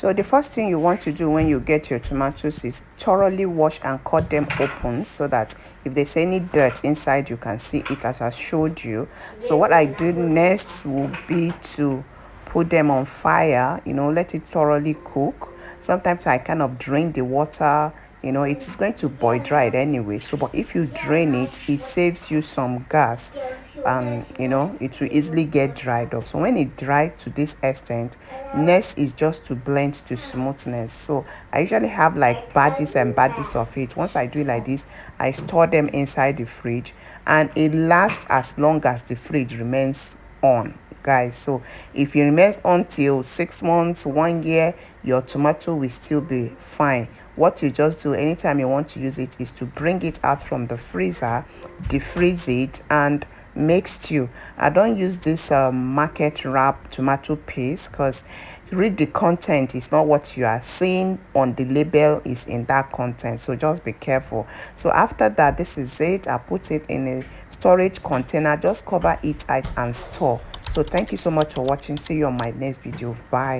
So the first thing you want to do when you get your tomatoes is thoroughly wash and cut them open, so that if there's any dirt inside you can see it, as I showed you. So what I do next will be to put them on fire, let it thoroughly cook. Sometimes I kind of drain the water, it's going to boil dried anyway. So but if you drain it, it saves you some gas, and it will easily get dried up. So when it dried to this extent, next is just to blend to smoothness. So I usually have like badges and badges of it. Once I do it like this, I store them inside the fridge, and it lasts as long as the fridge remains on, guys. So if it remains until 6 months, 1 year, your tomato will still be fine. What you just do anytime you want to use it is to bring it out from the freezer, defreeze it, and make stew. I don't use this market wrap tomato paste, because read the content is not what you are seeing on the label is in that content, so just be careful. So after that, this is it. I put it in a storage container, just cover it tight and store. So thank you so much for watching. See you on my next video. Bye.